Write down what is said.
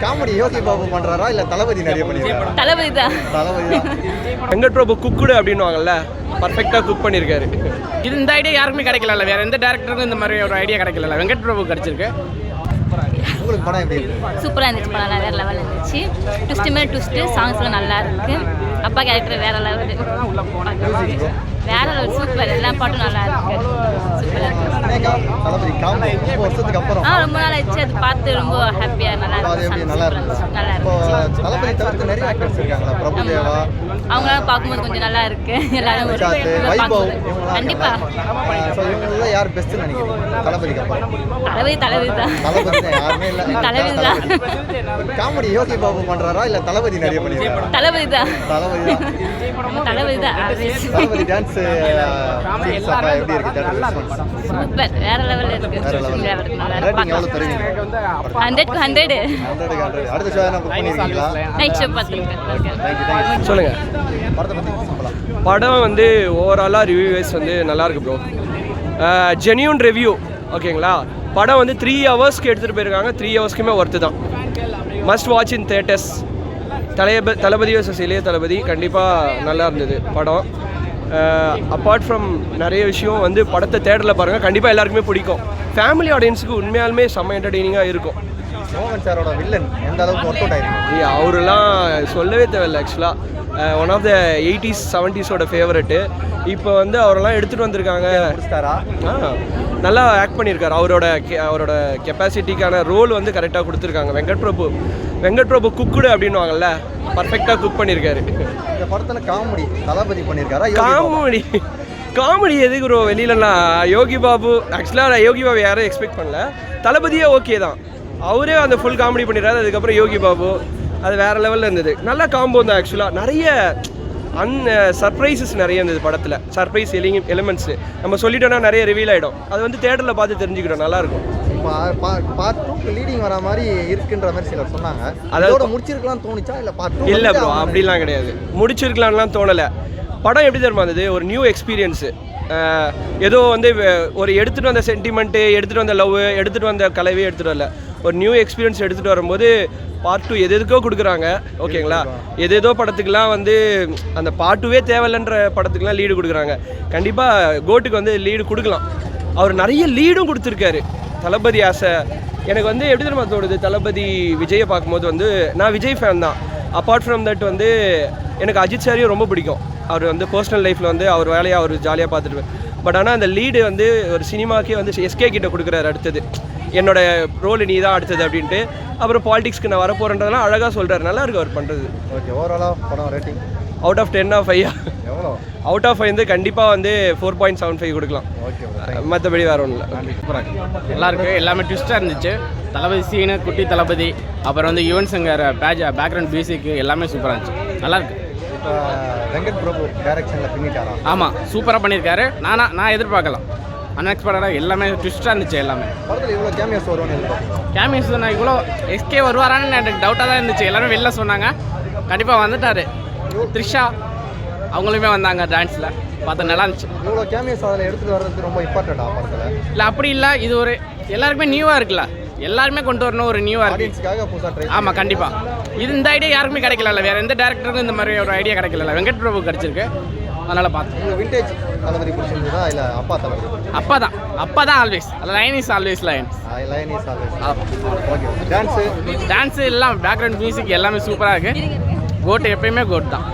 Comedy Yogi Babu பண்றாரா இல்ல தளபதி நிறைய பண்ணிருக்காரா? தளபதி தான். வெங்கட் பிரபு குக்குடு அப்படின்னுவாங்கல்ல, பர்ஃபெக்டாக குக் பண்ணியிருக்காரு. இது இந்த ஐடியா யாருக்குமே கிடைக்கல, வேற எந்த டேரக்டருக்கும் இந்த மாதிரி ஒரு ஐடியா கிடைக்கல. வெங்கட் பிரபு கிடைச்சிருக்கு. உங்களுக்கு படம் எப்படி இருக்கு? சூப்பராக இருந்துச்சு, படம் வேற லெவல் இருந்துச்சு. ட்விஸ்ட் மேலே ட்விஸ்ட்டு, சாங்ஸ்லாம் நல்லா இருக்கு. அப்பா கேரக்டர் வேற லெவல், வேற லெவல், சூப்பர். எல்லா பாட்டும் நல்லா இருக்கு, சூப்பராக இருக்கு. தளபதி காமெடி ரொம்ப வருஷத்துக்கு அப்புறம் ரொம்ப நாள் ஆயிடுச்சு, அது பார்த்து ரொம்ப ஹாப்பியாக நல்லா இருந்துச்சு. நல்லா இருந்துச்சு. நல்லா இப்போ இருந்துச்சு. தளபதி தவிர்த்து நிறைய ஆக்டர்ஸ் இருக்காங்களா? பிரபுதேவா, அவங்களாம் பார்க்கும்போது கொஞ்சம் நல்லா இருக்கு. எல்லாரும் ஒரு வைபவ், கண்டிப்பா இவங்கள யார் பெஸ்ட்னு நினைக்கிறீங்க? தளபதிக்கு அப்புறம் தளபதி தான். தளபதி தான், யாருமே இல்ல. தளபதி தான். காமெடி யோகி பாபு பண்றாரா இல்ல தளபதி நிறைய பண்ணிருக்காரா? தளபதி தான். தளபதி தான். தளபதி தான். தளபதி டான்ஸ் எப்படி இருக்கு? சூப்பர், வேற லெவல்ல இருக்கு. ரேட்டிங் எவ்வளவு தருவீங்க? 100க்கு 100. அடுத்த ஷோ என்ன புக் பண்ணிருக்கீங்களா? நைட் ஷோ பார்த்துருக்கேன். சொல்லுங்க. படத்தை பத்தி சொல்லலாம். படம் வந்து ஓவராலாக ரிவ்யூஸ் வந்து நல்லாயிருக்கு ப்ரோ. ஜென்யூன் ரிவ்யூ, ஓகேங்களா. படம் வந்து 3 ஹவர்ஸ்க்கு எடுத்துகிட்டு போயிருக்காங்க. 3 ஹவர்ஸ்க்குமே ஒர்த்து தான். Must watch in theatres. Thalapathy versus இளைய தளபதி கண்டிப்பாக நல்லா இருந்தது படம். அப்பார்ட் ஃப்ரம் நிறைய விஷயம் வந்து படத்தை தேட்டரில் பாருங்கள், கண்டிப்பாக எல்லாருக்குமே பிடிக்கும். ஃபேமிலி ஆடியன்ஸுக்கு உண்மையாலுமே செம்ம என்டர்டெய்னிங்காக இருக்கும். மோகன் சாரோட வில்லன் எந்த அளவுக்கு ஒர்க் அவுட் ஆயிருக்கு? அவரெல்லாம் சொல்லவே தேவையில்லை. ஆக்சுவலாக one of the 80s 70s favourite. இப்போ வந்து அவரெல்லாம் எடுத்துகிட்டு வந்திருக்காங்க. நல்லா ஆக்ட் பண்ணியிருக்காரு. அவரோட கெப்பாசிட்டிக்கான ரோல் வந்து கரெக்டாக கொடுத்துருக்காங்க. வெங்கட் பிரபு குக்குடு அப்படின்னுவாங்கல்ல, பர்ஃபெக்டாக குக் பண்ணியிருக்காரு. இந்த படத்தில் காமெடி தளபதி பண்ணியிருக்காரா? காமெடி எதுக்கு ப்ரோ வெளியிலலாம்? யோகி பாபு, ஆக்சுவலாக நான் யோகி பாபு யாரும் எக்ஸ்பெக்ட் பண்ணல. தளபதியே ஓகே தான், அவரே அந்த ஃபுல் காமெடி பண்ணிடுறாரு. அதுக்கப்புறம் யோகி பாபு அது வேறு லெவலில் இருந்தது. நல்லா காம்போ தான். ஆக்சுவலாக நிறைய சர்ப்ரைசஸ் நிறைய இருந்தது படத்தில். சர்ப்ரைஸ் எலிமெண்ட்ஸு நம்ம சொல்லிட்டோன்னா நிறைய ரிவீல் ஆகிடும். அது வந்து தேட்டரில் பார்த்து தெரிஞ்சுக்கிட்டோம், நல்லாயிருக்கும். பார்ட் 2 லீடிங் வர மாதிரி இருக்குன்ற மாதிரி சிலர் சொன்னாங்க. அதோட முடிச்சிருக்கலாம்னு தோணுச்சா இல்லை பார்ட் 2? இல்லை ப்ரோ, அப்படிலாம் கிடையாது. முடிச்சிருக்கலாம்லாம் தோணலை. படம் எப்படி தெரியுமா இருந்தது? ஒரு நியூ எக்ஸ்பீரியன்ஸு. ஏதோ வந்து ஒரு எடுத்துகிட்டு வந்த சென்டிமெண்ட்டு, எடுத்துகிட்டு வந்த லவ், எடுத்துகிட்டு வந்த கலவையே எடுத்துகிட்டு வரல. ஒரு நியூ எக்ஸ்பீரியன்ஸ் எடுத்துகிட்டு வரும்போது பார்ட் 2 எதுக்கோ கொடுக்குறாங்க, ஓகேங்களா. எதேதோ படத்துக்கெலாம் வந்து அந்த பார்ட் 2வே தேவையில்லைன்ற படத்துக்கெலாம் லீடு கொடுக்குறாங்க. கண்டிப்பாக கோட்டுக்கு வந்து லீடு கொடுக்கலாம். அவர் நிறைய லீடும் கொடுத்துருக்காரு. தளபதி எனக்கு வந்து எப்படி தெரியுமா தோணுது? தளபதி விஜயை பார்க்கும்போது வந்து நான் விஜய் ஃபேன் தான். அப்பார்ட் ஃப்ரம் தட் வந்து எனக்கு அஜித் சாரையும் ரொம்ப பிடிக்கும். அவர் வந்து பர்சனல் லைஃப்பில் வந்து அவர் வேலையை அவர் ஜாலியாக பார்த்துட்டு. பட் ஆனால் அந்த லீடு வந்து ஒரு சினிமாக்கே வந்து எஸ்கே கிட்ட கொடுக்குறாரு. அடுத்தது என்னோட ரோல் நீ தான் அடுத்தது அப்படின்ட்டு. அப்புறம் பாலிடிக்ஸ்க்கு நான் வரப்போகிறன்றதெல்லாம் அழகாக சொல்கிறார். நல்லா இருக்கு அவர் பண்ணுறது. ஓகே, ஓவராலாக படம் ரேட்டிங் அவுட் ஆஃப் 10 5 எவ்வளோ? அவுட் ஆஃப் 5 வந்து கண்டிப்பாக வந்து 4.75 கொடுக்கலாம். ஓகே, மற்றபடி வேறு ஒன்றும் இல்லை. நல்லா இருக்கு, எல்லாமே ட்விஸ்ட்டாக இருந்துச்சு. தளபதி சீனு, குட்டி தளபதி, அப்புறம் வந்து யுவன் சங்கர் பேக்ரவுண்ட் மியூசிக் எல்லாமே சூப்பராக இருந்துச்சு. நல்லா இருக்கு. இப்போ வெங்கட் பிரபு டைரக்ஷனில் பின்னிட்டாரா? ஆமாம், சூப்பராக பண்ணியிருக்காரு. நான் எதிர்பார்க்கலாம். அன்எக்ஸ்பெக்டடாக எல்லாமே ட்விஸ்ட்டாக இருந்துச்சு. எல்லாமே படத்தில் இவ்வளோ கேமியாஸ் வரும்னு எதிர்பார்த்தேன். கேமியஸ் நான் இவ்வளோ எஸ்கே வருவாரான்னு எனக்கு டவுட்டாக தான் இருந்துச்சு. எல்லாரும் வெளில சொன்னாங்க, கண்டிப்பாக வந்துட்டார். த்ரிஷா அவங்களுமே வந்தாங்க டான்ஸில், பார்த்தா நல்லா இருந்துச்சு. இவ்வளோ கேமியாஸ் அதில் எடுத்துகிட்டு வர்றது ரொம்ப இம்பார்ட்டண்டா படத்தில்? இல்லை அப்படி இல்லை, இது ஒரு எல்லாருக்குமே நியூவாக இருக்குல்ல, எல்லாருமே கொண்டு வரணும் ஒரு நியூவாக இருக்கு. ஆடியன்ஸ்க்காக புதுசாக ட்ரை. ஆமாம், கண்டிப்பாக. இது இந்த ஐடியா யாருக்குமே கிடைக்கல, வேறு எந்த டேரக்டருக்கும் இந்த மாதிரி ஒரு ஐடியா கிடைக்கல. வெங்கட் பிரபு கிடச்சிருக்கு, அதனால் பார்த்தேன். உங்களுக்கு விண்டேஜ் தளபதி பிடிச்சிருந்ததா இல்லை அப்பா தளபதி? அப்பா தான் always. Line is always line. Line is always. Okay, dance எல்லாம் பேக்ரவுண்ட் மியூசிக் எல்லாமே சூப்பராக இருக்குது. கோட் எப்பயுமே கோட் தான்.